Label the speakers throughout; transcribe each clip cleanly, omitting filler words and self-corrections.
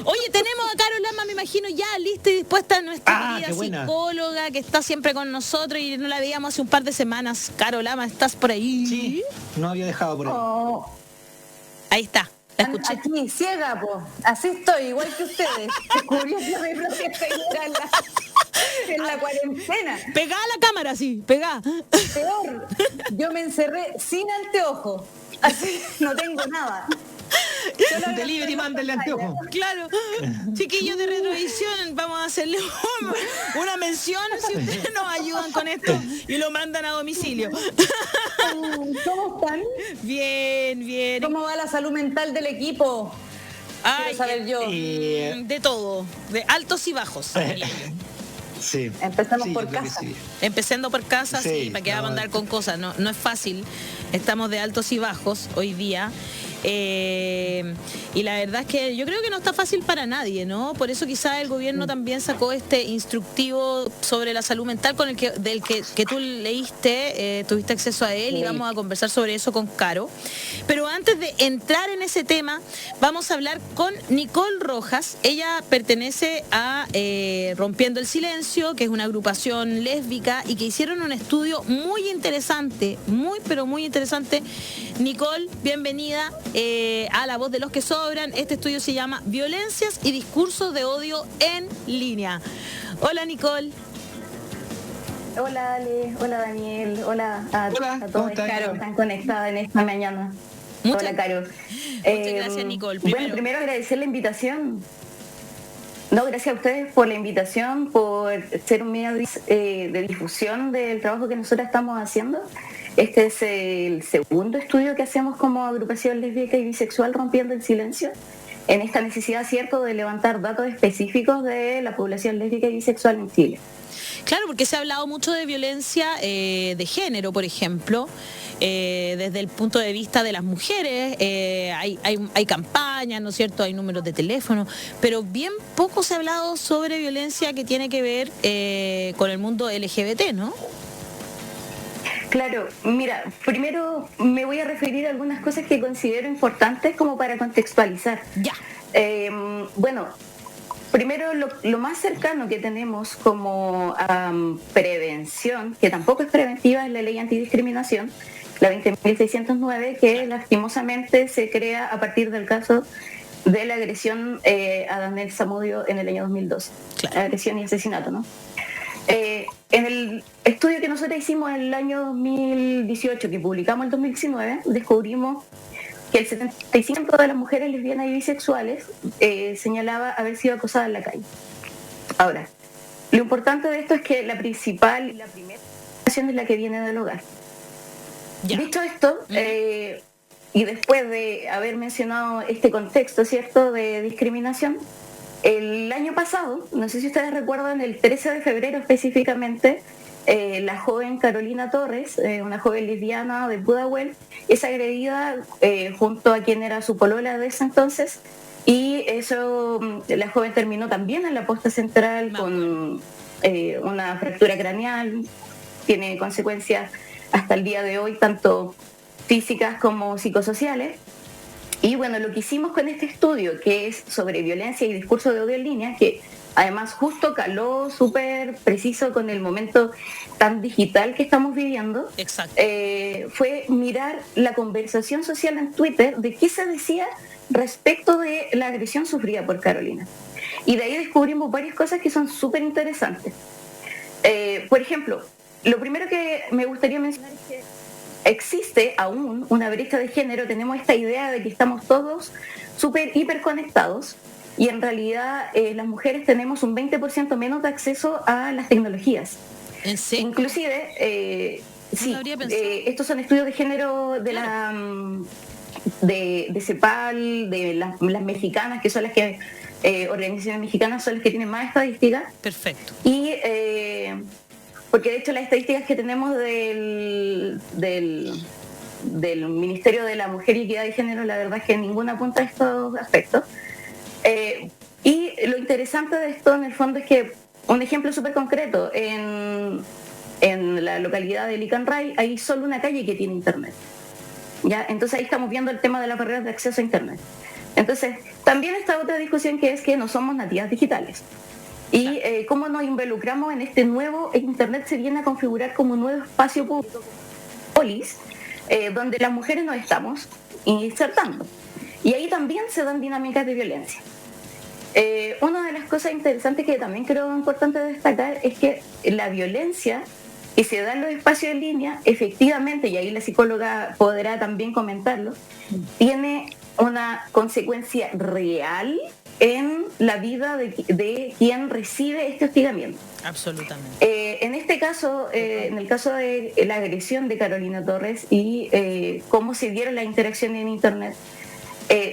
Speaker 1: Oye, tenemos a Carol Lama, me imagino, ya lista y dispuesta, nuestra querida psicóloga que está siempre con nosotros y no la veíamos hace un par de semanas. Carol Lama, ¿estás por ahí?
Speaker 2: Sí, no había dejado por ahí. Oh.
Speaker 1: Ahí está. La escuché.
Speaker 3: Aquí, ciega, po. Así estoy, igual que ustedes. Descubriendo mi propia ceguera en la cuarentena.
Speaker 1: Pegá a la cámara, sí, pegá.
Speaker 3: Peor, yo me encerré sin anteojo. Así no tengo nada.
Speaker 2: Delivery, mándenle anteojo.
Speaker 1: Claro. Chiquillos de Retrovisión, vamos a hacerle una mención si ustedes nos ayudan con esto y lo mandan a domicilio.
Speaker 3: ¿Cómo están?
Speaker 1: Bien, bien.
Speaker 3: ¿Cómo va la salud mental del equipo? Quiero saber yo.
Speaker 1: De todo, de altos y bajos.
Speaker 2: Sí.
Speaker 3: Empezamos por casa.
Speaker 1: Sí. Empezando por casa, sí, para que vamos a andar con cosas. No es fácil. Estamos de altos y bajos hoy día. Y la verdad es que yo creo que no está fácil para nadie, ¿no? Por eso quizás el gobierno también sacó este instructivo sobre la salud mental del que tú leíste, tuviste acceso a él, y vamos a conversar sobre eso con Caro. Pero antes de entrar en ese tema, vamos a hablar con Nicole Rojas. Ella pertenece a Rompiendo el Silencio, que es una agrupación lésbica y que hicieron un estudio muy interesante, pero muy interesante. Nicole, bienvenida a La Voz de los que Sobran. Este estudio se llama Violencias y Discursos de Odio en Línea. Hola, Nicole.
Speaker 3: Hola, Ale. Hola, Daniel. Hola a todos que están conectadas en esta mañana. Hola, Caro.
Speaker 1: Muchas gracias, Nicole.
Speaker 3: Primero agradecer la invitación. No, gracias a ustedes por la invitación, por ser un medio de difusión del trabajo que nosotros estamos haciendo. Este es el segundo estudio que hacemos como agrupación lésbica y bisexual Rompiendo el Silencio, en esta necesidad, cierto, de levantar datos específicos de la población lésbica y bisexual en Chile.
Speaker 1: Claro, porque se ha hablado mucho de violencia de género, por ejemplo, desde el punto de vista de las mujeres. Hay campañas, ¿no es cierto? Hay números de teléfono, pero bien poco se ha hablado sobre violencia que tiene que ver con el mundo LGBT, ¿no?
Speaker 3: Claro, mira, primero me voy a referir a algunas cosas que considero importantes como para contextualizar.
Speaker 1: Ya.
Speaker 3: Bueno, primero lo más cercano que tenemos como prevención, que tampoco es preventiva, es la ley antidiscriminación, la 20.609, que lastimosamente se crea a partir del caso de la agresión a Daniel Zamudio en el año 2012. Claro. Agresión y asesinato, ¿no? En el estudio que nosotros hicimos en el año 2018, que publicamos en 2019, descubrimos que el 75% de las mujeres lesbianas y bisexuales señalaba haber sido acosadas en la calle. Ahora, lo importante de esto es que la primera acción es la que viene del hogar. Ya. Dicho esto, y después de haber mencionado este contexto, ¿cierto?, de discriminación, el año pasado, no sé si ustedes recuerdan, el 13 de febrero específicamente, la joven Carolina Torres, una joven lesbiana de Pudahuel, es agredida junto a quien era su polola de ese entonces, y eso, la joven terminó también en la posta central con una fractura craneal, tiene consecuencias hasta el día de hoy, tanto físicas como psicosociales. Y bueno, lo que hicimos con este estudio, que es sobre violencia y discurso de odio en línea, que además justo caló súper preciso con el momento tan digital que estamos viviendo, fue mirar la conversación social en Twitter de qué se decía respecto de la agresión sufrida por Carolina. Y de ahí descubrimos varias cosas que son súper interesantes. Por ejemplo, lo primero que me gustaría mencionar es que existe aún una brecha de género. Tenemos esta idea de que estamos todos súper hiperconectados y en realidad las mujeres tenemos un 20% menos de acceso a las tecnologías.
Speaker 1: ¿En serio?
Speaker 3: Inclusive, estos son estudios de género de la de CEPAL, de las mexicanas, que son las que organizaciones mexicanas son las que tienen más estadísticas.
Speaker 1: Perfecto.
Speaker 3: Y porque de hecho las estadísticas que tenemos del Ministerio de la Mujer y Equidad de Género, la verdad es que ninguna apunta a estos aspectos. Y lo interesante de esto en el fondo es que, un ejemplo súper concreto, en la localidad de Licanray hay solo una calle que tiene internet. ¿Ya? Entonces ahí estamos viendo el tema de las barreras de acceso a internet. Entonces, también está otra discusión que es que no somos nativas digitales. Y cómo nos involucramos en este nuevo, Internet se viene a configurar como un nuevo espacio público, donde las mujeres nos estamos insertando. Y ahí también se dan dinámicas de violencia. Una de las cosas interesantes que también creo importante destacar es que la violencia que se da en los espacios en línea, efectivamente, y ahí la psicóloga podrá también comentarlo, tiene una consecuencia real en la vida de quien recibe este hostigamiento.
Speaker 1: Absolutamente.
Speaker 3: En este caso, en el caso de la agresión de Carolina Torres y cómo se dieron las interacciones en Internet,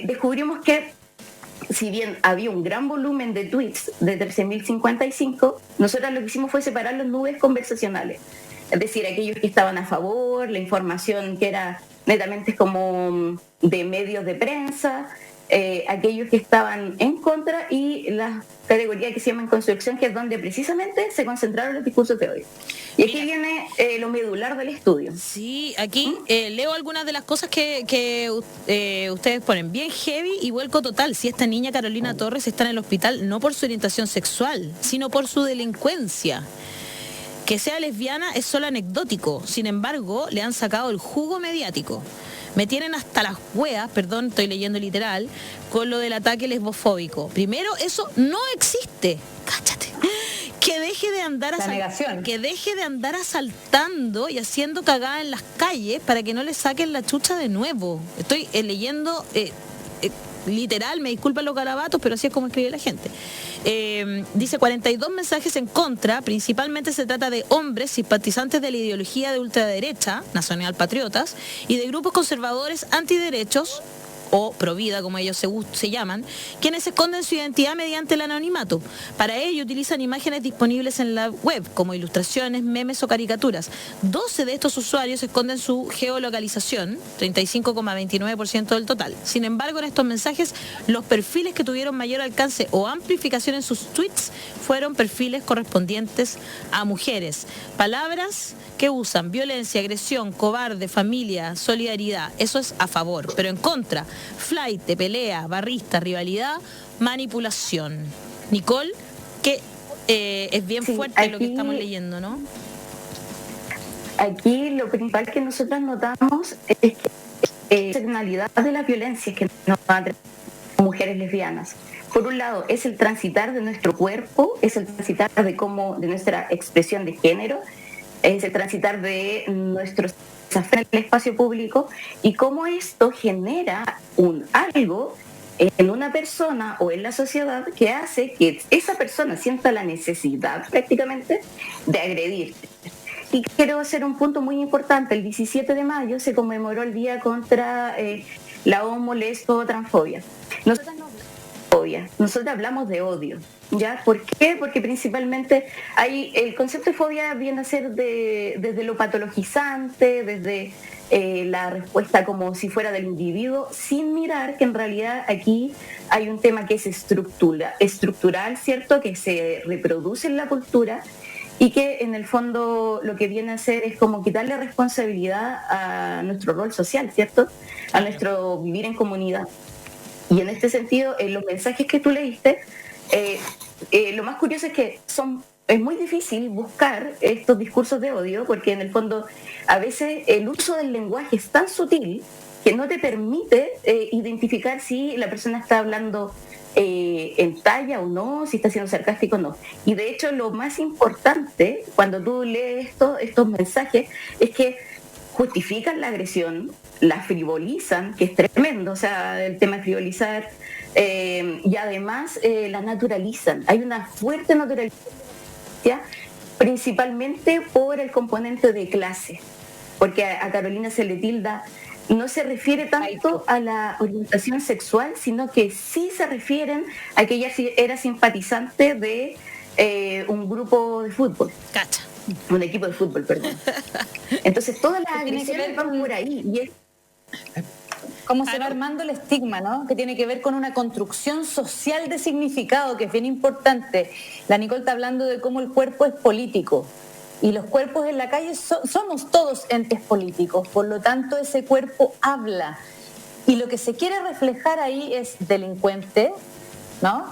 Speaker 3: descubrimos que si bien había un gran volumen de tweets de 13.055, nosotros lo que hicimos fue separar las nubes conversacionales. Es decir, aquellos que estaban a favor, la información que era netamente como de medios de prensa, aquellos que estaban en contra y la categoría que se llama en construcción, que es donde precisamente se concentraron los discursos de hoy. Y aquí viene lo medular del estudio.
Speaker 1: Sí, aquí leo algunas de las cosas que ustedes ponen. Bien heavy y vuelco total. Si esta niña Carolina Torres está en el hospital no por su orientación sexual, sino por su delincuencia. Que sea lesbiana es solo anecdótico. Sin embargo, le han sacado el jugo mediático. Me tienen hasta las hueas, perdón, estoy leyendo literal, con lo del ataque lesbofóbico. Primero, eso no existe. Cáchate. Que deje de andar asaltando y haciendo cagada en las calles para que no le saquen la chucha de nuevo. Estoy leyendo literal, me disculpan los garabatos, pero así es como escribe la gente. Dice 42 mensajes en contra, principalmente se trata de hombres simpatizantes de la ideología de ultraderecha, nacional patriotas, y de grupos conservadores antiderechos, o provida, como ellos se llaman, quienes esconden su identidad mediante el anonimato. Para ello utilizan imágenes disponibles en la web, como ilustraciones, memes o caricaturas. 12 de estos usuarios esconden su geolocalización, 35,29% del total. Sin embargo, en estos mensajes, los perfiles que tuvieron mayor alcance o amplificación en sus tweets fueron perfiles correspondientes a mujeres. Palabras que usan: violencia, agresión, cobarde, familia, solidaridad. Eso es a favor, pero en contra: flight, pelea, barrista, rivalidad, manipulación. Nicole, que es bien fuerte aquí, lo que estamos leyendo, ¿no?
Speaker 3: Aquí lo principal que nosotros notamos es que la externalidad de la violencia que nos atrae a mujeres lesbianas. Por un lado, es el transitar de nuestro cuerpo, es el transitar de nuestra expresión de género, es el transitar de nuestros en el espacio público, y cómo esto genera algo en una persona o en la sociedad que hace que esa persona sienta la necesidad prácticamente de agredirte. Y quiero hacer un punto muy importante. El 17 de mayo se conmemoró el Día contra la homo, lesbo, transfobia. Nosotros hablamos de odio. ¿Ya? ¿Por qué? Porque principalmente el concepto de fobia viene a ser desde lo patologizante, desde la respuesta como si fuera del individuo, sin mirar que en realidad aquí hay un tema que es estructural, ¿cierto? Que se reproduce en la cultura y que en el fondo lo que viene a hacer es como quitarle responsabilidad a nuestro rol social, ¿cierto? A nuestro vivir en comunidad. Y en este sentido, los mensajes que tú leíste, lo más curioso es que es muy difícil buscar estos discursos de odio, porque en el fondo a veces el uso del lenguaje es tan sutil que no te permite identificar si la persona está hablando en talla o no, si está siendo sarcástico o no. Y de hecho lo más importante cuando tú lees estos mensajes es que justifican la agresión, la frivolizan, que es tremendo, o sea, el tema de frivolizar, y además la naturalizan. Hay una fuerte naturalización, principalmente por el componente de clase, porque a Carolina se le tilda, no se refiere tanto a la orientación sexual, sino que sí se refieren a que ella era simpatizante de un grupo de fútbol.
Speaker 1: Cacha.
Speaker 3: Un equipo de fútbol, perdón. Entonces todas las agresiones van por ahí. Y
Speaker 4: cómo se va armando el estigma, ¿no? Que tiene que ver con una construcción social de significado, que es bien importante. La Nicole está hablando de cómo el cuerpo es político. Y los cuerpos en la calle somos todos entes políticos. Por lo tanto, ese cuerpo habla. Y lo que se quiere reflejar ahí es delincuente, ¿no?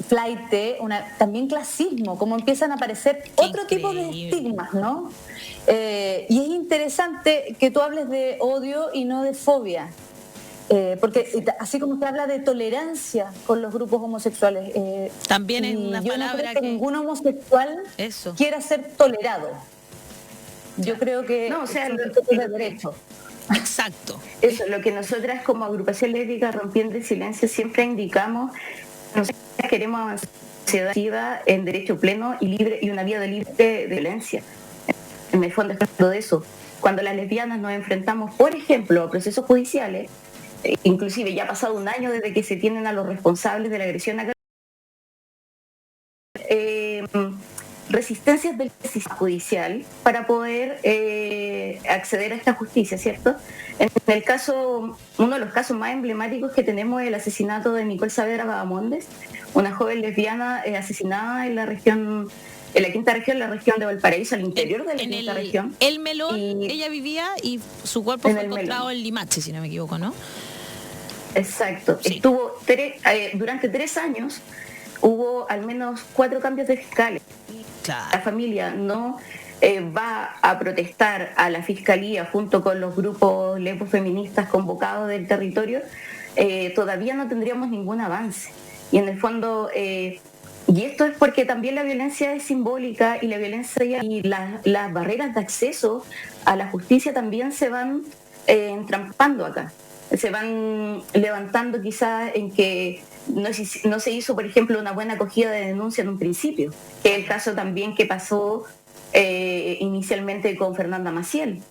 Speaker 4: Flaite, también clasismo, como empiezan a aparecer otro tipo de estigmas, ¿no? Y es interesante que tú hables de odio y no de fobia, porque así como se habla de tolerancia con los grupos homosexuales,
Speaker 1: también es una palabra
Speaker 4: no creo que ningún homosexual quiera ser tolerado. Yo creo que
Speaker 3: no, o sea,
Speaker 4: es un de derecho.
Speaker 1: Exacto.
Speaker 3: Eso, lo que nosotras como agrupación lésbica Rompiendo el Silencio siempre indicamos, nosotros queremos avanzar en una sociedad activa en derecho pleno y libre y una vida libre de violencia. En el fondo es de eso. Cuando las lesbianas nos enfrentamos, por ejemplo, a procesos judiciales, inclusive ya ha pasado un año desde que se tienen a los responsables de la agresión a resistencias del sistema judicial para poder acceder a esta justicia, ¿cierto? En el caso, uno de los casos más emblemáticos que tenemos es el asesinato de Nicole Saavedra Vagamondes, una joven lesbiana asesinada en la región, en la quinta región, la región de Valparaíso, al interior de la quinta región.
Speaker 1: El Melón, ella vivía y su cuerpo fue encontrado en Limache, si no me equivoco, ¿no?
Speaker 3: Exacto.
Speaker 1: Sí.
Speaker 3: Estuvo durante 3 años, hubo al menos 4 cambios de fiscales.
Speaker 1: Claro.
Speaker 3: La familia no va a protestar a la fiscalía junto con los grupos lesbos feministas convocados del territorio, todavía no tendríamos ningún avance. Y en el fondo, y esto es porque también la violencia es simbólica y la violencia y las barreras de acceso a la justicia también se van entrampando acá. Se van levantando quizás en que no se hizo, por ejemplo, una buena acogida de denuncia en un principio, que es el caso también que pasó inicialmente con Fernanda Maciel,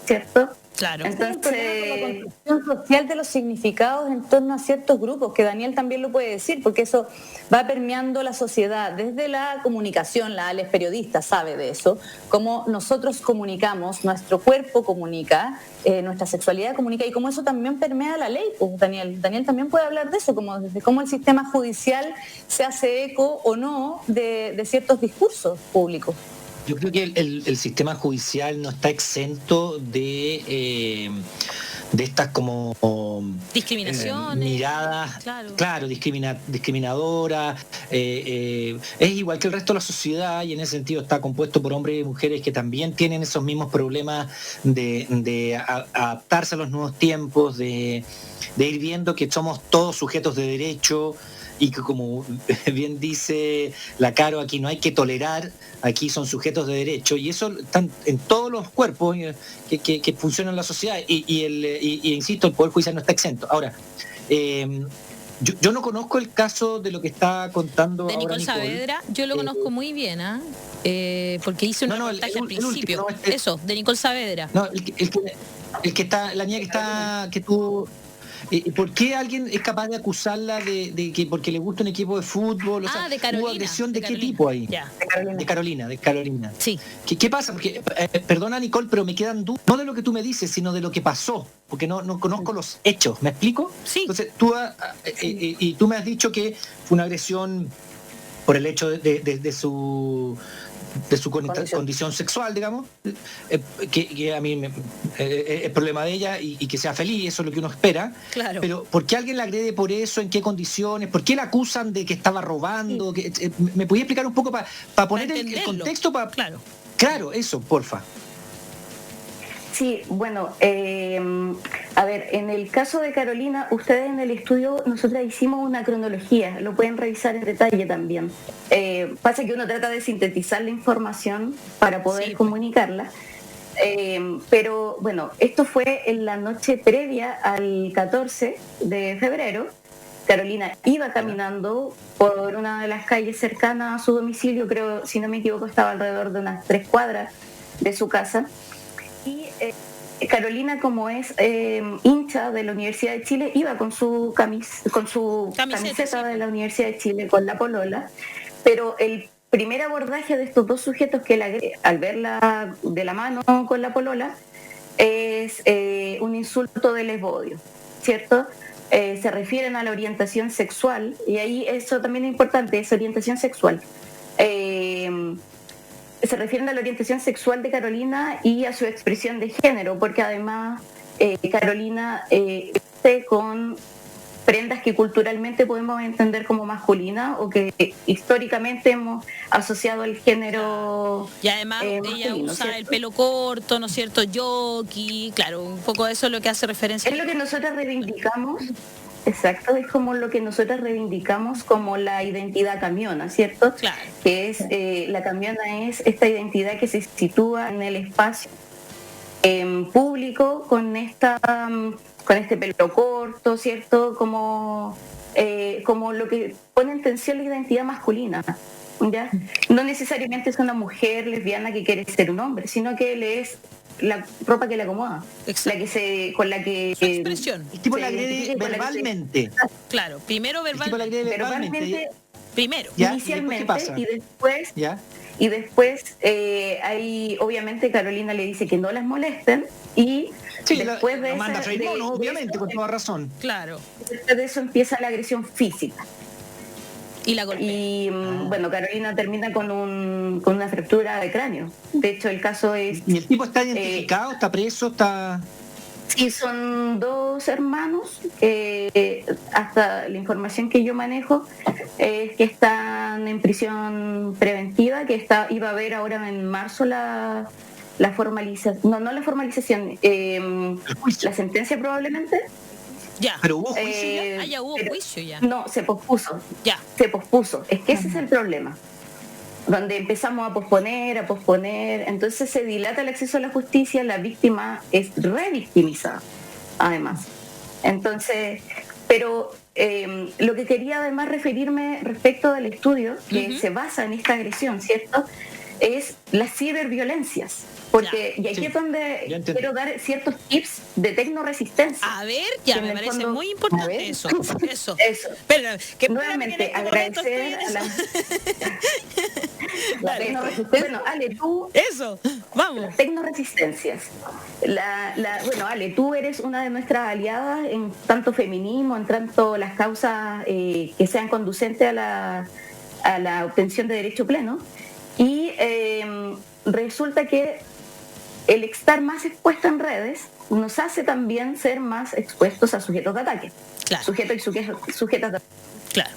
Speaker 3: ¿cierto?
Speaker 1: Claro.
Speaker 4: Entonces, la construcción social de los significados en torno a ciertos grupos, que Daniel también lo puede decir, porque eso va permeando la sociedad, desde la comunicación. La Ale es periodista, sabe de eso, cómo nosotros comunicamos, nuestro cuerpo comunica, nuestra sexualidad comunica, y cómo eso también permea la ley. Pues Daniel también puede hablar de eso, como desde cómo el sistema judicial se hace eco o no de ciertos discursos públicos.
Speaker 2: Yo creo que el sistema judicial no está exento de estas como
Speaker 1: discriminaciones,
Speaker 2: miradas, claro, discriminadoras. Es igual que el resto de la sociedad, y en ese sentido está compuesto por hombres y mujeres que también tienen esos mismos problemas de adaptarse a los nuevos tiempos, de ir viendo que somos todos sujetos de derecho, y que, como bien dice la Caro, aquí no hay que tolerar, aquí son sujetos de derecho, y eso están en todos los cuerpos que funcionan en la sociedad, y insisto, el Poder Judicial no está exento. Ahora, yo no conozco el caso de lo que está contando
Speaker 1: de
Speaker 2: ahora
Speaker 1: Nicole Saavedra. Yo lo conozco muy bien, porque hice un reportaje al principio.
Speaker 2: Último,
Speaker 1: eso, de Nicole Saavedra.
Speaker 2: No, el que está, la niña que está, que tuvo... ¿Por qué alguien es capaz de acusarla de que porque le gusta un equipo de fútbol? O sea,
Speaker 1: de Carolina.
Speaker 2: ¿hubo agresión de qué
Speaker 1: Carolina.
Speaker 2: tipo ahí?
Speaker 1: Ya.
Speaker 2: De Carolina.
Speaker 1: Sí.
Speaker 2: ¿Qué pasa? Porque, perdona Nicole, pero me quedan dudas, no de lo que tú me dices, sino de lo que pasó, porque no conozco los hechos. ¿Me explico?
Speaker 1: Sí.
Speaker 2: Entonces, tú me has dicho que fue una agresión por el hecho de su condición sexual, digamos, que a mí es problema de ella, y que sea feliz, eso es lo que uno espera.
Speaker 1: Claro.
Speaker 2: Pero ¿por qué alguien la agrede por eso? ¿En qué condiciones? ¿Por qué la acusan de que estaba robando?
Speaker 1: Sí.
Speaker 2: ¿Me podía explicar un poco para poner el contexto? Claro, eso, porfa.
Speaker 3: Sí, bueno, a ver, en el caso de Carolina, ustedes en el estudio, nosotros hicimos una cronología, lo pueden revisar en detalle también. Pasa que uno trata de sintetizar la información para poder comunicarla, pero bueno, esto fue en la noche previa al 14 de febrero. Carolina iba caminando por una de las calles cercanas a su domicilio, creo, si no me equivoco, estaba alrededor de unas 3 cuadras de su casa. Y Carolina, como es hincha de la Universidad de Chile, iba con su camiseta de la Universidad de Chile, con la polola, pero el primer abordaje de estos dos sujetos que al verla de la mano con la polola es un insulto de lesbodio, ¿cierto? Se refieren a la orientación sexual, y ahí eso también es importante, es orientación sexual. Se refieren a la orientación sexual de Carolina y a su expresión de género, porque además Carolina, con prendas que culturalmente podemos entender como masculinas o que históricamente hemos asociado al género.
Speaker 1: Y además ella usa, ¿cierto?, el pelo corto, ¿no es cierto? Jockey, claro, un poco eso es lo que hace referencia.
Speaker 3: Es lo que nosotros reivindicamos. Exacto, es como lo que nosotros reivindicamos como la identidad camiona, ¿cierto?
Speaker 1: Claro.
Speaker 3: Que es, la camiona es esta identidad que se sitúa en el espacio público con este pelo corto, ¿cierto? Como lo que pone en tensión la identidad masculina, ¿ya? No necesariamente es una mujer lesbiana que quiere ser un hombre, sino que él es la ropa que le acomoda.
Speaker 1: Exacto.
Speaker 3: con la que
Speaker 1: su expresión.
Speaker 2: El tipo la agrede verbalmente.
Speaker 1: Claro, primero
Speaker 3: verbalmente.
Speaker 1: Primero.
Speaker 2: ¿Ya?
Speaker 3: Inicialmente,
Speaker 2: ¿Y
Speaker 3: después
Speaker 2: ¿Ya?
Speaker 3: Y después ahí obviamente Carolina le dice que no las molesten y
Speaker 2: sí,
Speaker 3: después
Speaker 2: la manda a freír mono, obviamente, con toda razón.
Speaker 1: Claro.
Speaker 3: Después de eso empieza la agresión física.
Speaker 1: Y la golpea.
Speaker 3: Y bueno, Carolina termina con una fractura de cráneo. De hecho, el caso es...
Speaker 2: ¿Y el tipo está identificado? ¿Está preso? ¿Está...?
Speaker 3: Sí, son 2 hermanos, hasta la información que yo manejo es que están en prisión preventiva, que iba a haber ahora en marzo la formalización, no la formalización, la sentencia probablemente.
Speaker 1: Ya.
Speaker 2: ¿Pero hubo juicio
Speaker 1: ya? Ya hubo juicio ya.
Speaker 3: No, se pospuso.
Speaker 1: Ya.
Speaker 3: Se pospuso. Es que ese es el problema. Donde empezamos a posponer, entonces se dilata el acceso a la justicia, la víctima es revictimizada, además. Entonces, pero lo que quería además referirme respecto del estudio, que se basa en esta agresión, ¿cierto?, es las ciberviolencias. Porque, y aquí es donde quiero dar ciertos tips de tecnoresistencia.
Speaker 1: A ver, ya me parece muy importante eso. Pero,
Speaker 3: nuevamente, agradecer a la tecnoresistencia. Bueno, Ale, tú...
Speaker 1: Eso, vamos.
Speaker 3: Las tecnoresistencias. Bueno, Ale, tú eres una de nuestras aliadas en tanto feminismo, en tanto las causas que sean conducentes a la obtención de derecho pleno. Y resulta que el estar más expuesto en redes nos hace también ser más expuestos a sujetos de ataque.
Speaker 1: Claro.
Speaker 3: Sujetos y sujetas de ataque.
Speaker 1: Claro.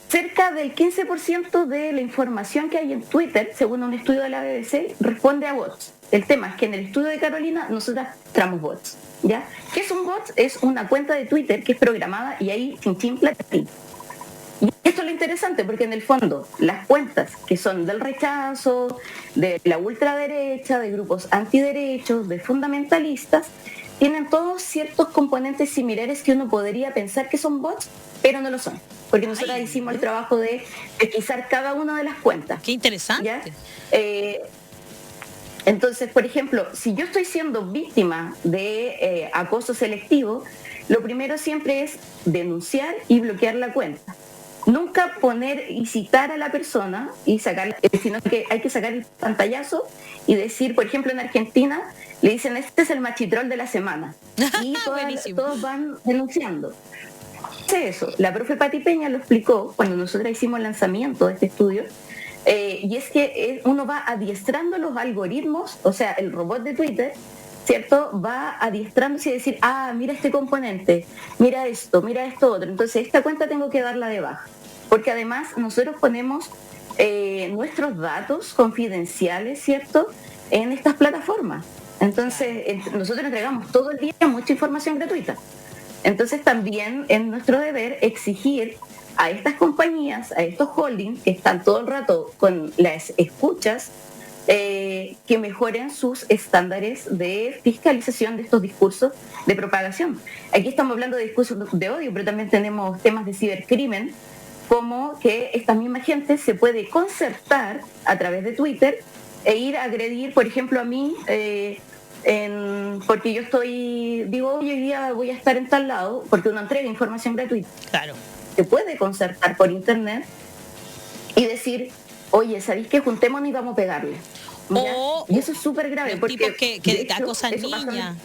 Speaker 3: Cerca del 15% de la información que hay en Twitter, según un estudio de la BBC, responde a bots. El tema es que en el estudio de Carolina nosotras tramos bots, ¿ya? ¿Qué es un bot? Es una cuenta de Twitter que es programada y ahí chin platín. Y esto es lo interesante porque en el fondo las cuentas que son del rechazo, de la ultraderecha, de grupos antiderechos, de fundamentalistas, tienen todos ciertos componentes similares que uno podría pensar que son bots, pero no lo son. Porque nosotros hicimos el trabajo de pesquisar cada una de las cuentas.
Speaker 1: Qué interesante.
Speaker 3: ¿Ya? Entonces, por ejemplo, si yo estoy siendo víctima de acoso selectivo, lo primero siempre es denunciar y bloquear la cuenta. Nunca poner y citar a la persona y sacar, sino que hay que sacar el pantallazo y decir, por ejemplo, en Argentina le dicen, este es el machitrol de la semana. Y todos van denunciando. Eso, la profe Pati Peña lo explicó cuando nosotros hicimos el lanzamiento de este estudio, y es que uno va adiestrando los algoritmos, o sea, el robot de Twitter, ¿cierto? Va adiestrándose y decir, mira este componente, mira esto otro, entonces esta cuenta tengo que darla de baja. Porque además nosotros ponemos nuestros datos confidenciales, ¿cierto?, en estas plataformas. Entonces nosotros entregamos todo el día mucha información gratuita. Entonces también es nuestro deber exigir a estas compañías, a estos holdings que están todo el rato con las escuchas, que mejoren sus estándares de fiscalización de estos discursos de propagación. Aquí estamos hablando de discursos de odio, pero también tenemos temas de cibercrimen, como que esta misma gente se puede concertar a través de Twitter e ir a agredir, por ejemplo, a mí, porque yo digo, hoy día voy a estar en tal lado, porque uno entrega información gratuita.
Speaker 1: Claro.
Speaker 3: Se puede concertar por internet y decir, oye, ¿sabéis qué? Juntémonos y vamos a pegarle. Y eso es súper grave.
Speaker 1: Porque tipos que acosan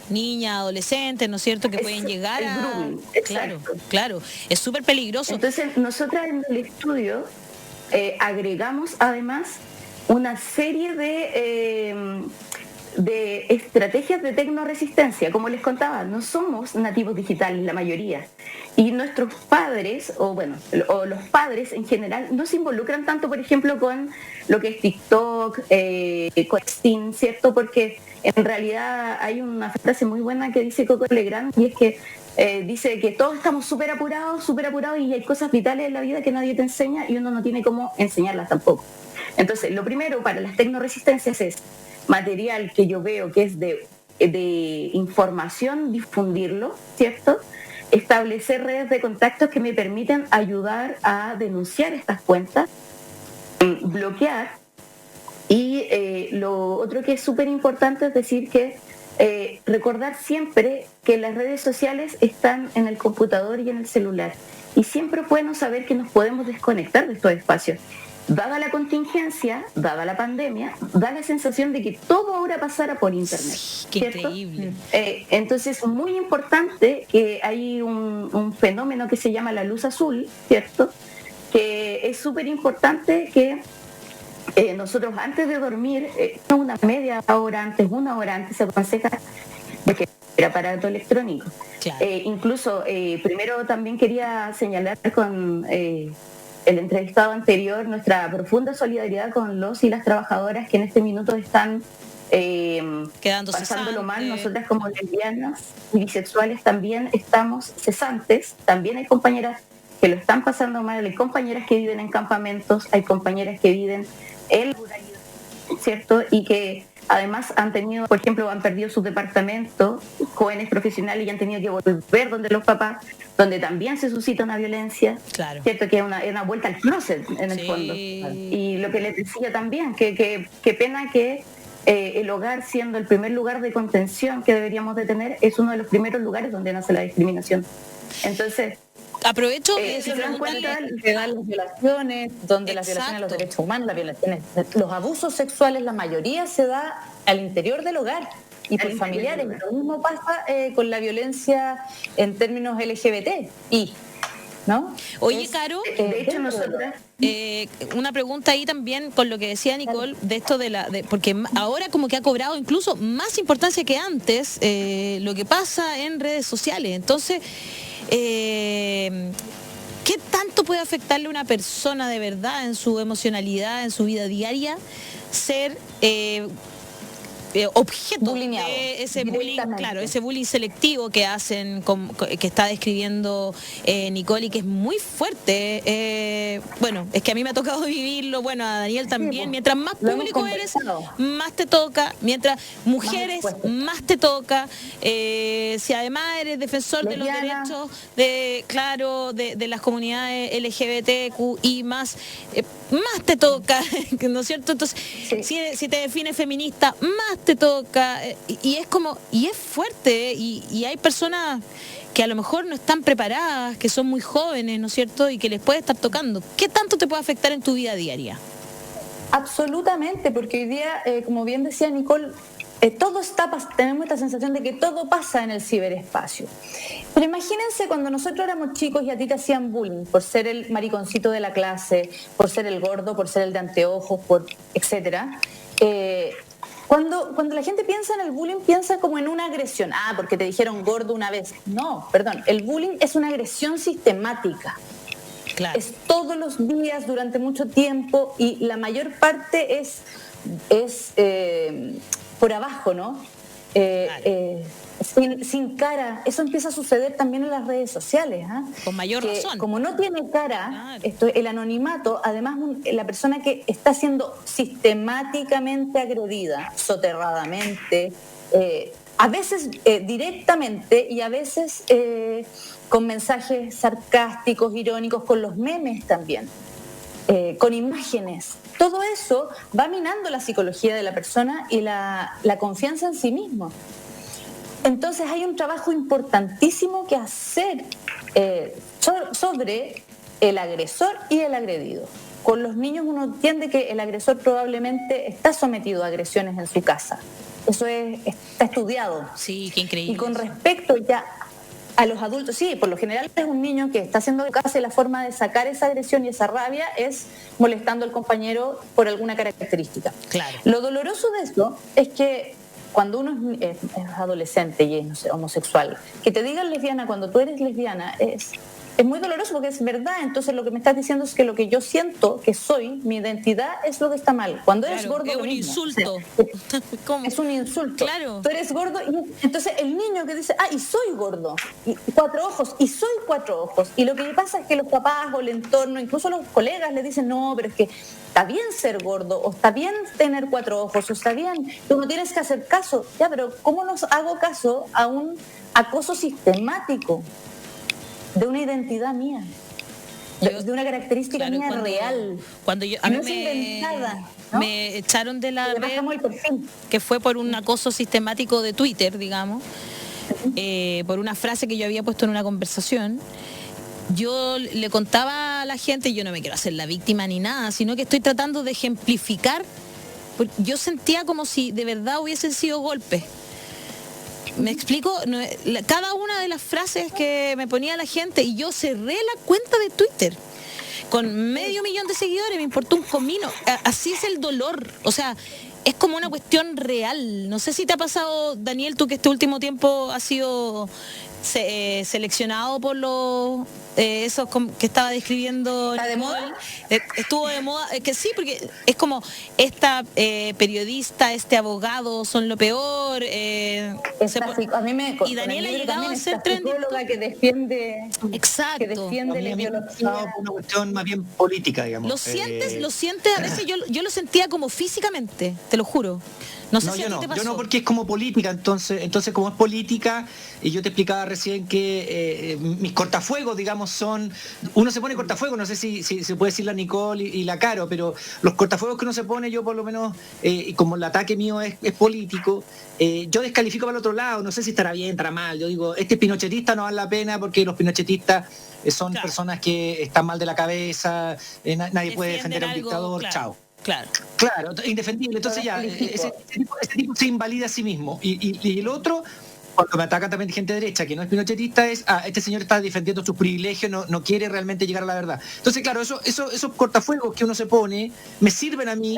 Speaker 1: niñas, adolescentes, ¿no es cierto?, que pueden llegar a...
Speaker 3: grooming,
Speaker 1: claro, es súper peligroso.
Speaker 3: Entonces, nosotras en el estudio agregamos además una serie de de estrategias de tecnoresistencia. Como les contaba, no somos nativos digitales la mayoría. Y nuestros padres, o los padres en general, no se involucran tanto, por ejemplo, con lo que es TikTok, con Steam, ¿cierto? Porque en realidad hay una frase muy buena que dice Coco Legrand, y es que dice que todos estamos súper apurados y hay cosas vitales en la vida que nadie te enseña y uno no tiene cómo enseñarlas tampoco. Entonces, lo primero para las tecnoresistencias es material que yo veo que es de información, difundirlo, ¿cierto? Establecer redes de contactos que me permiten ayudar a denunciar estas cuentas, bloquear. Y lo otro que es súper importante es decir que recordar siempre que las redes sociales están en el computador y en el celular. Y siempre es bueno saber que nos podemos desconectar de estos espacios. Dada la contingencia, dada la pandemia, da la sensación de que todo ahora pasara por internet.
Speaker 1: Qué
Speaker 3: ¿cierto?
Speaker 1: increíble.
Speaker 3: Entonces, muy importante que hay un fenómeno que se llama la luz azul, ¿cierto? Que es súper importante que nosotros antes de dormir, una media hora antes, 1 hora antes, se aconseja porque era aparato electrónico.
Speaker 1: Claro.
Speaker 3: Incluso, primero también quería señalar con el entrevistado anterior nuestra profunda solidaridad con los y las trabajadoras que en este minuto están pasándolo mal. Nosotras como lesbianas y bisexuales también estamos cesantes. También hay compañeras que lo están pasando mal, hay compañeras que viven en campamentos, hay compañeras que viven en la ruralidad, ¿cierto? Y que además han tenido, por ejemplo, han perdido sus departamentos, jóvenes profesionales, y han tenido que volver donde los papás, donde también se suscita una violencia,
Speaker 1: claro.
Speaker 3: ¿cierto? Que es una vuelta al closet en el fondo. Y lo que les decía también, que pena que el hogar, siendo el primer lugar de contención que deberíamos de tener, es uno de los primeros lugares donde nace la discriminación. Entonces,
Speaker 1: aprovecho
Speaker 3: si se dan cuenta,
Speaker 4: se dan las violaciones, donde las violaciones a los derechos humanos, las violaciones, los abusos sexuales, la mayoría se da al interior del hogar y por familiares. Lo mismo pasa con la violencia en términos LGBT. ¿No?
Speaker 1: Oye, Caro,
Speaker 3: de hecho nosotras
Speaker 1: una pregunta ahí también con lo que decía Nicole de esto porque ahora como que ha cobrado incluso más importancia que antes lo que pasa en redes sociales. Entonces, ¿qué tanto puede afectarle a una persona de verdad en su emocionalidad, en su vida diaria, ser objeto de ese bullying, claro, ese bullying selectivo que hacen, que está describiendo Nicole, y que es muy fuerte? Bueno, es que a mí me ha tocado vivirlo, bueno, a Daniel también. Mientras más público eres, más te toca. Mientras mujeres, más te toca. Si además eres defensor de los derechos de las comunidades LGBTQI+, más te toca, ¿no es cierto? Entonces, si te defines feminista, más te toca, y es fuerte, y hay personas que a lo mejor no están preparadas, que son muy jóvenes, ¿no es cierto?, y que les puede estar tocando. ¿Qué tanto te puede afectar en tu vida diaria?
Speaker 4: Absolutamente, porque hoy día, como bien decía Nicole, tenemos esta sensación de que todo pasa en el ciberespacio. Pero imagínense cuando nosotros éramos chicos y a ti te hacían bullying por ser el mariconcito de la clase, por ser el gordo, por ser el de anteojos, etcétera. Cuando la gente piensa en el bullying, piensa como en una agresión. Porque te dijeron gordo una vez. No, perdón. El bullying es una agresión sistemática. Claro. Es todos los días, durante mucho tiempo, y la mayor parte es por abajo, ¿no? Sin cara. Eso empieza a suceder también en las redes sociales.
Speaker 1: Con mayor razón.
Speaker 4: Como no tiene cara, el anonimato, además la persona que está siendo sistemáticamente agredida, soterradamente, a veces directamente y a veces con mensajes sarcásticos, irónicos, con los memes también, con imágenes. Todo eso va minando la psicología de la persona y la confianza en sí mismo. Entonces hay un trabajo importantísimo que hacer sobre el agresor y el agredido. Con los niños uno entiende que el agresor probablemente está sometido a agresiones en su casa. Eso está estudiado.
Speaker 1: Sí, qué increíble.
Speaker 4: Y con respecto ya a los adultos, sí, por lo general es un niño que está haciendo casa, y la forma de sacar esa agresión y esa rabia es molestando al compañero por alguna característica.
Speaker 1: Claro.
Speaker 4: Lo doloroso de esto es que cuando uno es adolescente y es, no sé, homosexual, que te digan lesbiana cuando tú eres lesbiana es muy doloroso porque es verdad. Entonces lo que me estás diciendo es que lo que yo siento que soy, mi identidad, es lo que está mal. Cuando eres gordo,
Speaker 1: es
Speaker 4: lo
Speaker 1: un
Speaker 4: mismo.
Speaker 1: insulto.
Speaker 4: ¿Cómo? Es un insulto.
Speaker 1: Claro.
Speaker 4: Tú eres gordo y entonces el niño que dice, y soy gordo, y 4 ojos, y soy 4 ojos. Y lo que pasa es que los papás o el entorno, incluso los colegas le dicen, no, pero es que está bien ser gordo, o está bien tener 4 ojos, o está bien, tú no tienes que hacer caso. Ya, pero ¿cómo nos hago caso a un acoso sistemático de una identidad mía, de una característica mía real?
Speaker 1: Cuando a mí
Speaker 4: inventada, ¿no?
Speaker 1: Me echaron de la red,
Speaker 4: el perfil,
Speaker 1: que fue por un acoso sistemático de Twitter, digamos, por una frase que yo había puesto en una conversación. Yo le contaba a la gente, yo no me quiero hacer la víctima ni nada, sino que estoy tratando de ejemplificar, porque yo sentía como si de verdad hubiesen sido golpes. ¿Me explico? Cada una de las frases que me ponía la gente, y yo cerré la cuenta de Twitter con 500.000 de seguidores, me importó un comino. Así es el dolor, o sea, es como una cuestión real. No sé si te ha pasado, Daniel, tú que este último tiempo has sido seleccionado por los esos que estaba describiendo.
Speaker 4: ¿Está de moda?
Speaker 1: Estuvo de moda, que sí, porque es como esta periodista, este abogado son lo peor.
Speaker 4: A mí me,
Speaker 1: y Daniel ha llegado a ser
Speaker 4: psicóloga que defiende.
Speaker 1: Exacto.
Speaker 4: Que defiende la ideología.
Speaker 2: Una cuestión más bien política, digamos.
Speaker 1: Lo sientes, a veces yo lo sentía como físicamente, te lo juro. No sé si a ti te pasó.
Speaker 2: Yo no, porque es como política, entonces como es política, y yo te explicaba recién que mis cortafuegos, digamos, son, uno se pone cortafuegos, no sé si se puede decir la Nicole y la Caro, pero los cortafuegos que uno se pone, yo por lo menos, como el ataque mío es político, yo descalifico para el otro lado, no sé si estará bien, estará mal, yo digo, este pinochetista no vale la pena porque los pinochetistas son personas que están mal de la cabeza, nadie puede defender a un dictador, chao. Claro, indefendible. Entonces ya, ese tipo se invalida a sí mismo. Y el otro, cuando me ataca también gente derecha que no es pinochetista, es, este señor está defendiendo sus privilegios, no quiere realmente llegar a la verdad. Entonces, claro, esos cortafuegos que uno se pone, me sirven a mí,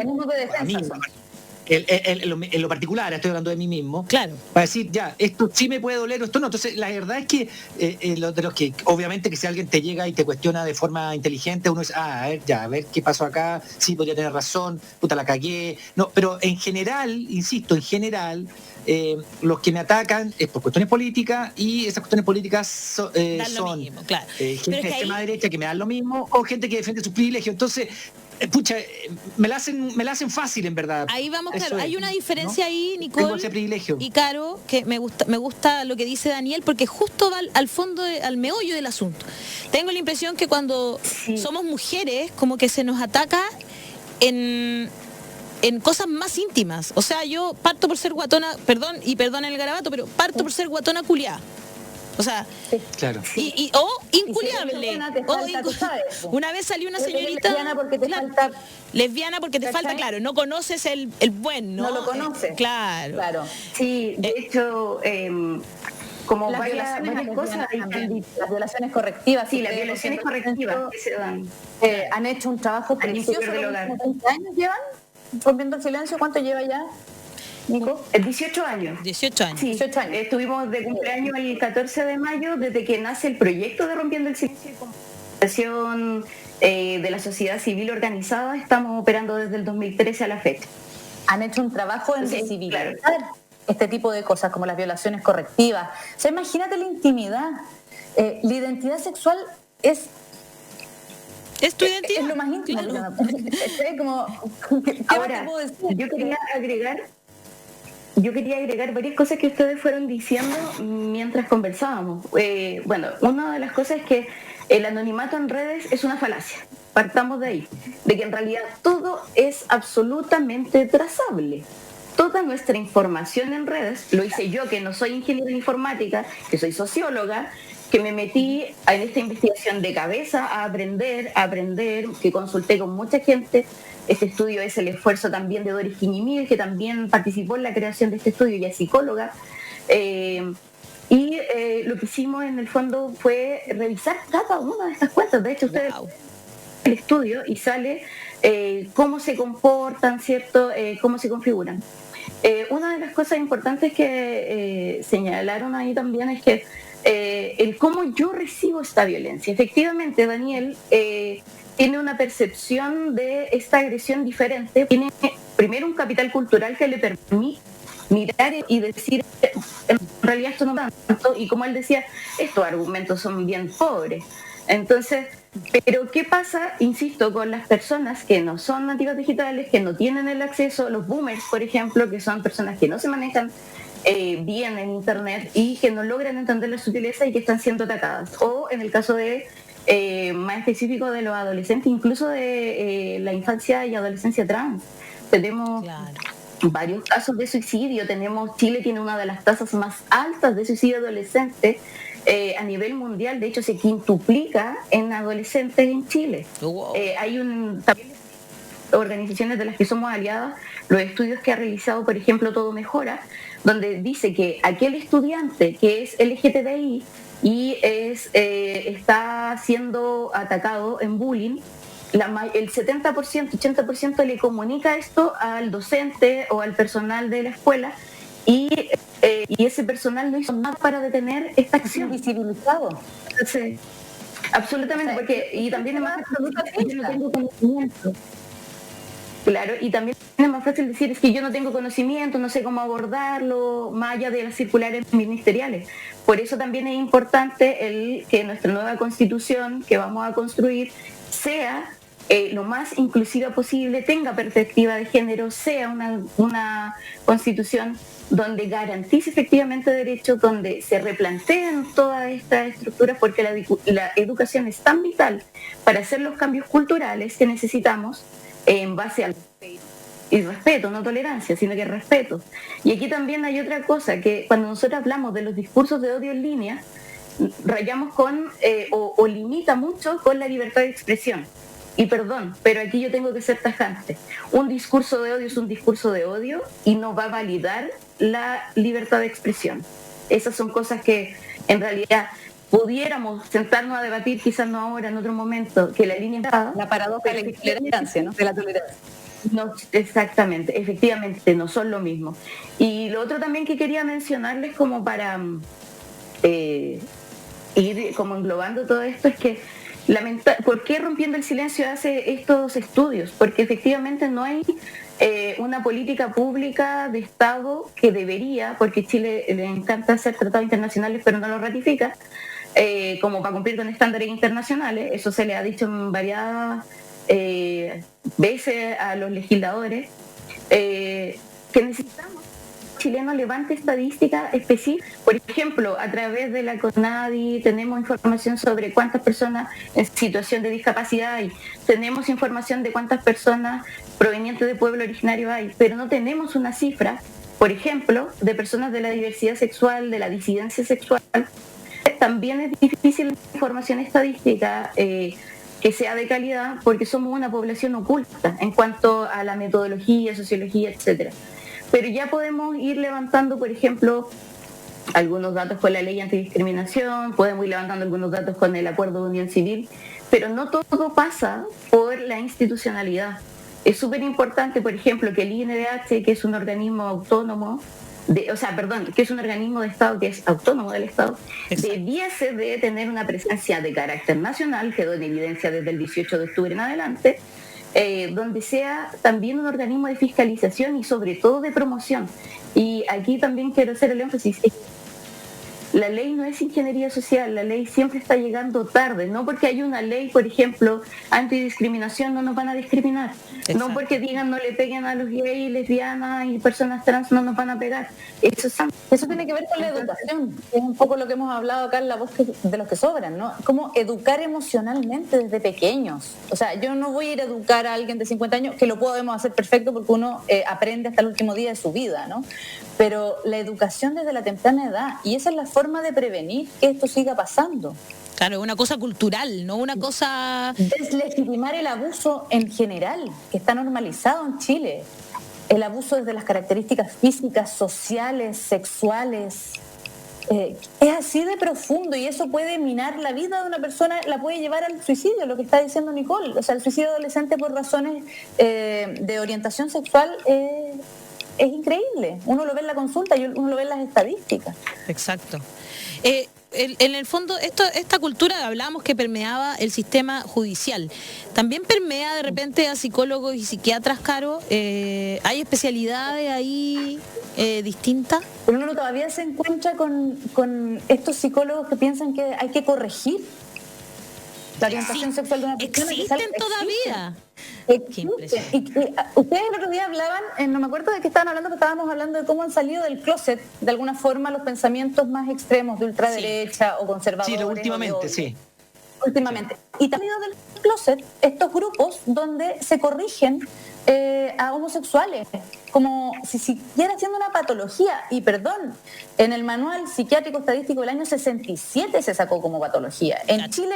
Speaker 2: en lo particular, estoy hablando de mí mismo,
Speaker 1: claro,
Speaker 2: para decir, ya, esto sí me puede doler o esto no. Entonces, la verdad es que de los que, obviamente, que si alguien te llega y te cuestiona de forma inteligente, uno dice, a ver qué pasó acá, sí, podría tener razón, puta, la cagué. No, pero en general, insisto, los que me atacan es por cuestiones políticas, y esas cuestiones políticas son
Speaker 1: mismo, claro.
Speaker 2: Gente de extrema derecha que me dan lo mismo, o gente que defiende sus privilegios. Entonces, me la hacen fácil, en verdad.
Speaker 1: Ahí vamos, claro. Hay una diferencia, ¿no? Ahí, Nicole.
Speaker 2: Tengo ese privilegio.
Speaker 1: Y Caro, que me gusta lo que dice Daniel, porque justo va al fondo, al meollo del asunto. Tengo la impresión que cuando somos mujeres, como que se nos ataca en cosas más íntimas. O sea, yo parto por ser guatona, perdón el garabato, pero parto por ser guatona culiá. O sea,
Speaker 2: claro.
Speaker 1: O inculiable. Una vez salió una señorita lesbiana porque te falta, claro, no conoces el buen, ¿no?
Speaker 4: No lo conoces.
Speaker 1: Claro.
Speaker 3: Sí, de hecho, como
Speaker 4: las
Speaker 3: varias cosas,
Speaker 4: las violaciones correctivas.
Speaker 3: Sí, las violaciones correctivas que se dan.
Speaker 4: Han hecho un trabajo precioso. ¿30 años llevan? Rompiendo el silencio, ¿cuánto lleva ya, Nico?
Speaker 3: 18 años.
Speaker 1: 18 años.
Speaker 3: Sí, 18 años. Estuvimos de cumpleaños el 14 de mayo, desde que nace el proyecto de Rompiendo el Silencio y Conversación de la sociedad civil organizada. Estamos operando desde el 2013 a la fecha.
Speaker 4: Han hecho un trabajo en visibilizar este tipo de cosas, como las violaciones correctivas. O sea, imagínate la intimidad. La identidad sexual es tu identidad. Es lo más íntimo. Claro.
Speaker 3: Ahora, yo quería agregar varias cosas que ustedes fueron diciendo mientras conversábamos. Bueno, una de las cosas es que el anonimato en redes es una falacia. Partamos de ahí, de que en realidad todo es absolutamente trazable. Toda nuestra información en redes, lo hice yo, que no soy ingeniera informática, que soy socióloga, que me metí en esta investigación de cabeza a aprender, que consulté con mucha gente. Este estudio es el esfuerzo también de Doris Quiñimil, que también participó en la creación de este estudio, ella es psicóloga. Lo que hicimos en el fondo fue revisar cada una de estas cuentas. De hecho, ustedes el estudio y sale cómo se comportan, ¿cierto? Cómo se configuran. Una de las cosas importantes que señalaron ahí también es que el cómo yo recibo esta violencia. Efectivamente, Daniel tiene una percepción de esta agresión diferente. Tiene primero un capital cultural que le permite mirar y decir, en realidad esto no tanto, y como él decía, estos argumentos son bien pobres. Entonces, pero ¿qué pasa, insisto, con las personas que no son nativas digitales, que no tienen el acceso, los boomers, por ejemplo, que son personas que no se manejan bien en Internet y que no logran entender la sutileza y que están siendo atacadas? O en el caso de más específico de los adolescentes, incluso de la infancia y adolescencia trans. Tenemos varios casos de suicidio. Chile tiene una de las tasas más altas de suicidio adolescente a nivel mundial. De hecho, se quintuplica en adolescentes en Chile. Hay también organizaciones de las que somos aliadas, los estudios que ha realizado, por ejemplo, Todo Mejora, donde dice que aquel estudiante que es LGTBI y está siendo atacado en bullying, el 70%, 80% le comunica esto al docente o al personal de la escuela, y ese personal no hizo nada para detener esta acción.
Speaker 4: Visibilizado.
Speaker 3: Entonces, absolutamente, porque y también es más fácil, yo no tengo conocimiento. Claro, y también es más fácil decir, es que yo no tengo conocimiento, no sé cómo abordarlo, más allá de las circulares ministeriales. Por eso también es importante que nuestra nueva constitución que vamos a construir sea lo más inclusiva posible, tenga perspectiva de género, sea una constitución donde garantice efectivamente derechos, donde se replanteen todas estas estructuras, porque la educación es tan vital para hacer los cambios culturales que necesitamos en base al respeto, no tolerancia, sino que respeto. Y aquí también hay otra cosa, que cuando nosotros hablamos de los discursos de odio en línea, rayamos con o limita mucho con la libertad de expresión. Y perdón, pero aquí yo tengo que ser tajante. Un discurso de odio es un discurso de odio y no va a validar la libertad de expresión. Esas son cosas que en realidad pudiéramos sentarnos a debatir, quizás no ahora, en otro momento, que la línea está...
Speaker 4: La paradoja de la intolerancia, ¿no? De la tolerancia.
Speaker 3: No, exactamente, efectivamente, no son lo mismo. Y lo otro también que quería mencionarles como para ir como englobando todo esto es que ¿por qué Rompiendo el Silencio hace estos estudios? Porque efectivamente no hay una política pública de Estado que debería, porque Chile le encanta hacer tratados internacionales pero no los ratifica, como para cumplir con estándares internacionales. Eso se le ha dicho en varias veces a los legisladores, que necesitamos chileno levante estadísticas específicas. Por ejemplo, a través de la CONADI tenemos información sobre cuántas personas en situación de discapacidad hay, tenemos información de cuántas personas provenientes de pueblo originario hay, pero no tenemos una cifra, por ejemplo, de personas de la diversidad sexual, de la disidencia sexual. También es difícil la información estadística que sea de calidad, porque somos una población oculta en cuanto a la metodología, sociología, etcétera. Pero ya podemos ir levantando, por ejemplo, algunos datos con la ley antidiscriminación, podemos ir levantando algunos datos con el acuerdo de unión civil, pero no todo pasa por la institucionalidad. Es súper importante, por ejemplo, que el INDH, que es un organismo autónomo, que es un organismo de Estado que es autónomo del Estado, debiese de tener una presencia de carácter nacional, quedó en evidencia desde el 18 de octubre en adelante, donde sea también un organismo de fiscalización y sobre todo de promoción. Y aquí también quiero hacer el énfasis. La ley no es ingeniería social, la ley siempre está llegando tarde. No porque hay una ley, por ejemplo, antidiscriminación, no nos van a discriminar. Exacto. No porque digan no le peguen a los gays, lesbianas y personas trans, no nos van a pegar.
Speaker 4: Eso tiene que ver con la educación, que es un poco lo que hemos hablado acá en La Voz de los que sobran, ¿no? Cómo educar emocionalmente desde pequeños. O sea, yo no voy a ir a educar a alguien de 50 años, que lo podemos hacer perfecto porque uno aprende hasta el último día de su vida, ¿no? Pero la educación desde la temprana edad, y esa es la forma de prevenir que esto siga pasando.
Speaker 1: Claro, una cosa cultural, no una cosa...
Speaker 4: Deslegitimar el abuso en general, que está normalizado en Chile. El abuso desde las características físicas, sociales, sexuales. Es así de profundo y eso puede minar la vida de una persona, la puede llevar al suicidio, lo que está diciendo Nicole. O sea, el suicidio adolescente por razones de orientación sexual es increíble. Uno lo ve en la consulta y uno lo ve en las estadísticas.
Speaker 1: Exacto. En el fondo, esta cultura, hablábamos que permeaba el sistema judicial. También permea de repente a psicólogos y psiquiatras, Caro. ¿Hay especialidades ahí distintas?
Speaker 4: Pero uno todavía se encuentra con estos psicólogos que piensan que hay que corregir la orientación sexual de una persona.
Speaker 1: ¿Existen todavía?
Speaker 4: Y ustedes el otro día hablaban, no me acuerdo de qué estaban hablando, pero estábamos hablando de cómo han salido del closet, de alguna forma, los pensamientos más extremos de ultraderecha o conservadores.
Speaker 2: Sí, últimamente, sí.
Speaker 4: Últimamente. Y también del closet estos grupos donde se corrigen a homosexuales, como si siguiera siendo una patología. Y perdón, en el manual psiquiátrico estadístico del año 67 se sacó como patología. En Chile,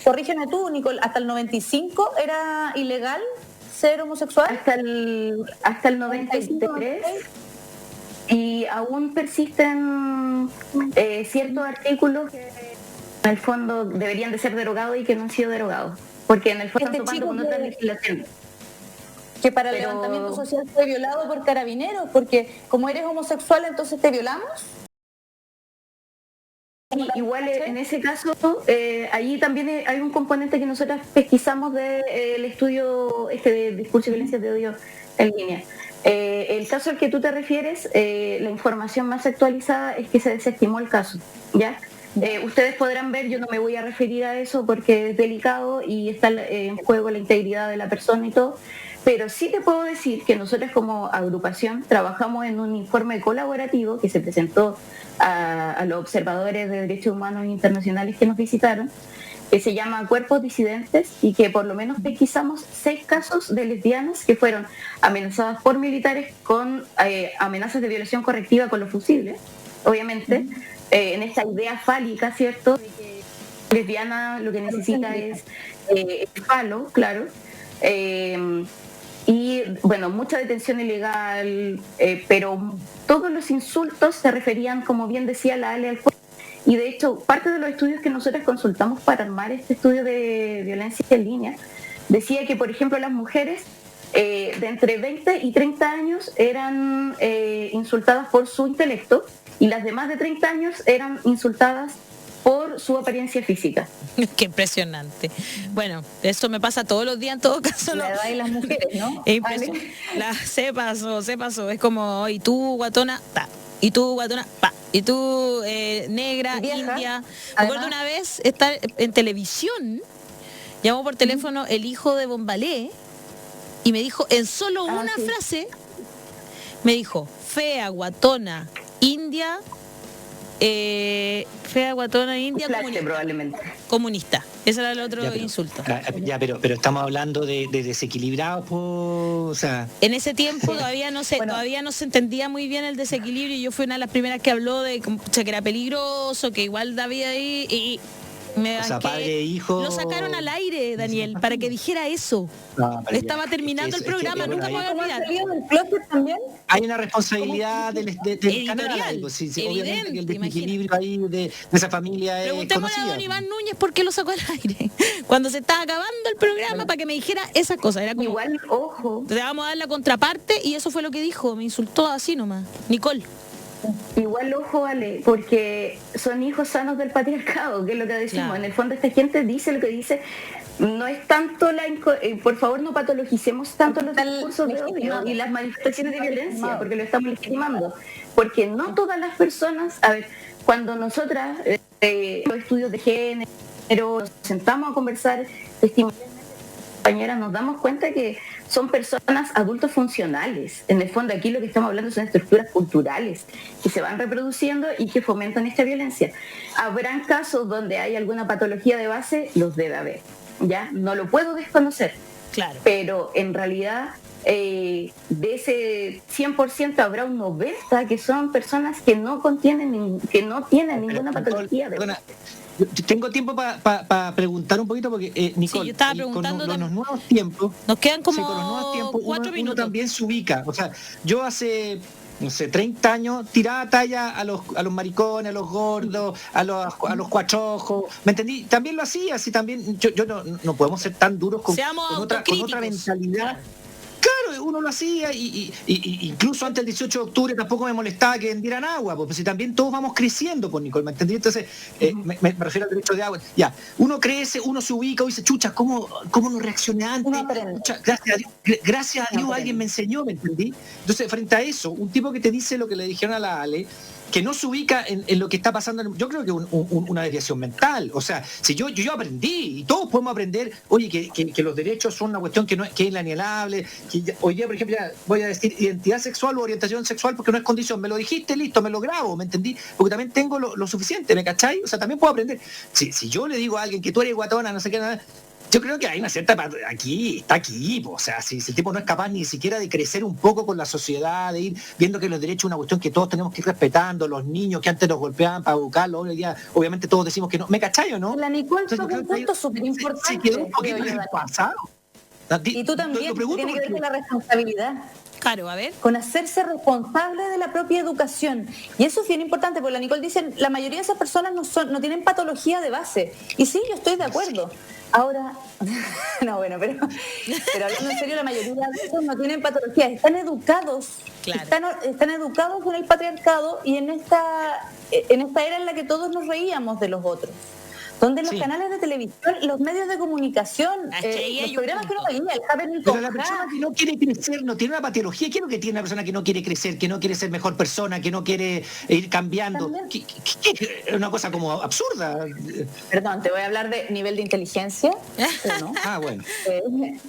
Speaker 4: corrígeme tú, Nicole, hasta el 95 era ilegal ser homosexual.
Speaker 3: Hasta el 93. Y aún persisten ciertos artículos que en el fondo deberían de ser derogados y que no han sido derogados. Porque en el fondo están topando con otra legislación.
Speaker 4: Que para el levantamiento social fue violado por carabineros, porque como eres homosexual, entonces te violamos.
Speaker 3: Igual en ese caso, allí también hay un componente que nosotros pesquisamos del estudio de discurso y violencia de odio en línea. El caso al que tú te refieres, la información más actualizada es que se desestimó el caso, ¿ya? Ustedes podrán ver, yo no me voy a referir a eso porque es delicado y está en juego la integridad de la persona y todo, pero sí te puedo decir que nosotros como agrupación trabajamos en un informe colaborativo que se presentó a los observadores de derechos humanos internacionales que nos visitaron, que se llama Cuerpos Disidentes, y que por lo menos pesquisamos 6 casos de lesbianas que fueron amenazadas por militares con amenazas de violación correctiva con los fusibles, obviamente, en esta idea fálica, ¿cierto? De que lesbiana lo que necesita es el falo, claro. Y bueno, mucha detención ilegal, pero todos los insultos se referían, como bien decía la Ale, al cuerpo. Y de hecho, parte de los estudios que nosotros consultamos para armar este estudio de violencia en línea, decía que, por ejemplo, las mujeres de entre 20 y 30 años eran insultadas por su intelecto y las de más de 30 años eran insultadas por su apariencia física.
Speaker 1: Qué impresionante. Bueno, eso me pasa todos los días en todo caso.
Speaker 4: La edad y las mujeres, ¿no?
Speaker 1: Es impresionante. Se pasó. Es como, y tú, guatona, ta. Y tú, guatona, pa. Y tú, negra, india. Recuerdo una vez estar en televisión, llamó por teléfono el hijo de Bombalé y me dijo, en solo una frase, me dijo, fea, guatona, india,
Speaker 3: probablemente
Speaker 1: comunista. Ese era el otro insulto.
Speaker 2: Pero estamos hablando de desequilibrados, o sea.
Speaker 1: En ese tiempo todavía no se entendía muy bien el desequilibrio y yo fui una de las primeras que habló de que era peligroso, que igual David ahí y
Speaker 2: padre e hijo.
Speaker 1: Lo sacaron al aire, Daniel, para que dijera eso. Estaba terminando el programa, nunca me voy a olvidar.
Speaker 4: También?
Speaker 2: Hay una responsabilidad del
Speaker 1: editorial,
Speaker 2: pues, obviamente que el desequilibrio ahí de esa familia es
Speaker 1: Preguntémosle a don Iván Núñez por qué lo sacó al aire cuando se estaba acabando el programa para que me dijera esa cosa. Era como,
Speaker 3: igual, ojo.
Speaker 1: Te vamos a dar la contraparte y eso fue lo que dijo. Me insultó así nomás. Nicole.
Speaker 3: Igual ojo, Ale, porque son hijos sanos del patriarcado, que es lo que decimos. Claro. En el fondo esta gente dice lo que dice. No es tanto por favor no patologicemos tanto los discursos de odio y las manifestaciones de violencia, porque lo estamos legitimando. Porque no todas las personas, a ver, cuando nosotras los estudios de género nos sentamos a conversar testimonialmente compañeras, nos damos cuenta que son personas adultos funcionales. En el fondo aquí lo que estamos hablando son estructuras culturales que se van reproduciendo y que fomentan esta violencia. Habrán casos donde hay alguna patología de base, los debe haber, ¿ya? No lo puedo desconocer.
Speaker 1: Claro.
Speaker 3: Pero en realidad de ese 100% habrá un 90% que son personas que no tienen ninguna patología de base.
Speaker 2: Tengo tiempo para preguntar un poquito porque, Nicole,
Speaker 1: yo estaba preguntando
Speaker 2: con los nuevos tiempos...
Speaker 1: Nos quedan como
Speaker 2: con los nuevos tiempos,
Speaker 1: 4 minutos.
Speaker 2: Uno también se ubica. O sea, yo hace, no sé, 30 años tiraba talla a los maricones, a los gordos, a los cuachojos. ¿Me entendí? También lo hacía, así también... Yo no podemos ser tan duros con otra mentalidad. Claro, uno lo hacía y incluso antes del 18 de octubre tampoco me molestaba que vendieran agua, porque si también todos vamos creciendo, pues Nicole, ¿me entendí? Entonces, me refiero al derecho de agua. Ya, uno crece, uno se ubica y dice, chucha, ¿cómo no reaccioné antes? Chucha, gracias a Dios alguien me enseñó, ¿me entendí? Entonces, frente a eso, un tipo que te dice lo que le dijeron a la Ale, que no se ubica en lo que está pasando, yo creo que una desviación mental. O sea, si yo aprendí, y todos podemos aprender, oye, que los derechos son una cuestión que es inalienable, que hoy día, por ejemplo, ya voy a decir identidad sexual o orientación sexual porque no es condición, me lo dijiste, listo, me lo grabo, ¿me entendí? Porque también tengo lo suficiente, ¿me cachai? O sea, también puedo aprender. Si yo le digo a alguien que tú eres guatona, no sé qué, nada, yo creo que hay una cierta... está aquí, o sea, si ese tipo no es capaz ni siquiera de crecer un poco con la sociedad, de ir viendo que los derechos es una cuestión que todos tenemos que ir respetando, los niños que antes nos golpeaban para educarlos, hoy día obviamente todos decimos que no. ¿Me cachai o no?
Speaker 4: La Nicole toca un punto súper importante.
Speaker 2: Se quedó un poquito en el pasado.
Speaker 4: Y tú también, tiene que ver con la responsabilidad.
Speaker 1: Claro, a ver.
Speaker 4: Con hacerse responsable de la propia educación. Y eso es bien importante, porque la Nicole dice, la mayoría de esas personas no tienen patología de base. Y sí, yo estoy de acuerdo. Ahora, no, bueno, pero hablando en serio, la mayoría de ellos no tienen patología. Están educados, claro. Están educados en el patriarcado y en esta era en la que todos nos reíamos de los otros. Donde los canales de televisión, los medios de comunicación, los programas que uno veía, el Happening con
Speaker 2: Pero la persona que no quiere crecer no tiene una patología. ¿Qué es lo que tiene una persona que no quiere crecer, que no quiere ser mejor persona, que no quiere ir cambiando? Es una cosa como absurda.
Speaker 4: Perdón, te voy a hablar de nivel de inteligencia. ¿No?
Speaker 2: Bueno.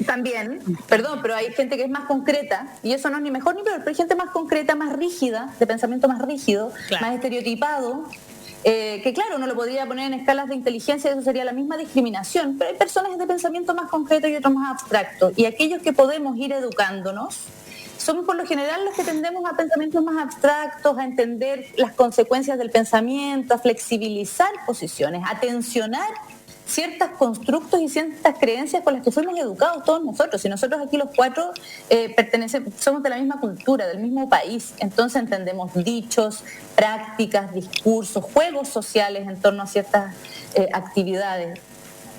Speaker 4: También, perdón, pero hay gente que es más concreta, y eso no es ni mejor ni peor, pero hay gente más concreta, más rígida, de pensamiento más rígido, más estereotipado. Que claro, uno lo podría poner en escalas de inteligencia, eso sería la misma discriminación, pero hay personas de pensamiento más concreto y otros más abstractos, y aquellos que podemos ir educándonos somos por lo general los que tendemos a pensamientos más abstractos, a entender las consecuencias del pensamiento, a flexibilizar posiciones, a tensionar ciertos constructos y ciertas creencias con las que fuimos educados todos nosotros. Y nosotros aquí los cuatro somos de la misma cultura, del mismo país, entonces entendemos dichos, prácticas, discursos, juegos sociales en torno a ciertas actividades.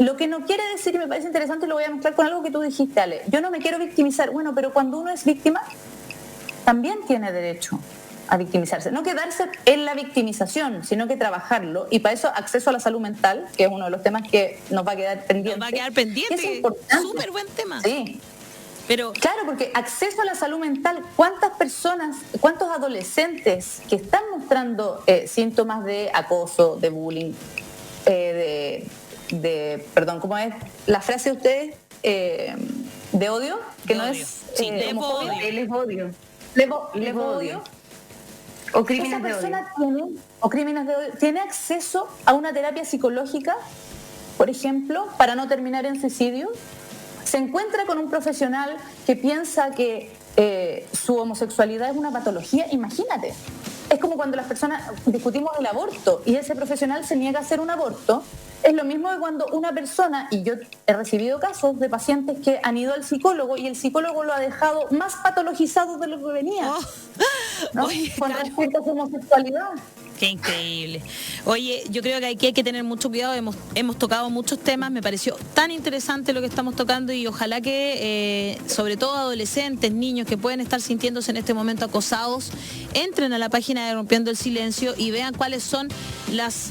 Speaker 4: Lo que no quiere decir, y me parece interesante, lo voy a mezclar con algo que tú dijiste, Ale, yo no me quiero victimizar. Bueno, pero cuando uno es víctima, también tiene derecho a victimizarse. No quedarse en la victimización, sino que trabajarlo. Y para eso, acceso a la salud mental, que es uno de los temas que nos va a quedar pendiente.
Speaker 1: Nos va a quedar pendiente.
Speaker 4: Es importante.
Speaker 1: Súper buen tema.
Speaker 4: Sí.
Speaker 1: Pero...
Speaker 4: Claro, porque acceso a la salud mental, ¿cuántas personas, cuántos adolescentes que están mostrando síntomas de acoso, de bullying, perdón, ¿cómo es la frase de ustedes? De odio, que no es...
Speaker 1: Sí,
Speaker 3: lesbodio.
Speaker 4: Lesbodio.
Speaker 3: O crímenes de odio.
Speaker 4: ¿Tiene acceso a una terapia psicológica, por ejemplo, para no terminar en suicidio? ¿Se encuentra con un profesional que piensa que su homosexualidad es una patología? Imagínate. Es como cuando las personas discutimos el aborto y ese profesional se niega a hacer un aborto. Es lo mismo que cuando una persona, y yo he recibido casos de pacientes que han ido al psicólogo y el psicólogo lo ha dejado más patologizado de lo que venía, ¿no?
Speaker 1: Oye,
Speaker 4: con respecto a su homosexualidad.
Speaker 1: Qué increíble. Oye, yo creo que aquí hay que tener mucho cuidado. Hemos tocado muchos temas. Me pareció tan interesante lo que estamos tocando y ojalá que, sobre todo adolescentes, niños que pueden estar sintiéndose en este momento acosados, entren a la página de Rompiendo el Silencio y vean cuáles son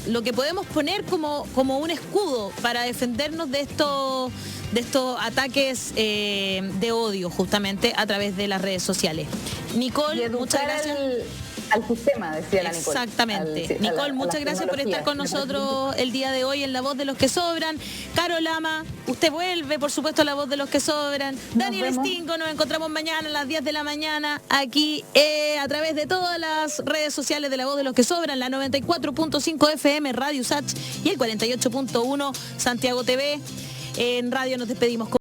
Speaker 1: lo que podemos poner como un escudo para defendernos de estos ataques de odio, justamente a través de las redes sociales. Nicole, muchas gracias.
Speaker 4: Al sistema, decía la Nicole.
Speaker 1: Exactamente. Nicole, muchas gracias por estar con nosotros el día de hoy en La Voz de los que Sobran. Caro Lama, usted vuelve, por supuesto, a La Voz de los que Sobran. Daniel Stingo, nos encontramos mañana a las 10 de la mañana aquí a través de todas las redes sociales de La Voz de los que Sobran, la 94.5 FM Radio Sach y el 48.1 Santiago TV. En radio nos despedimos con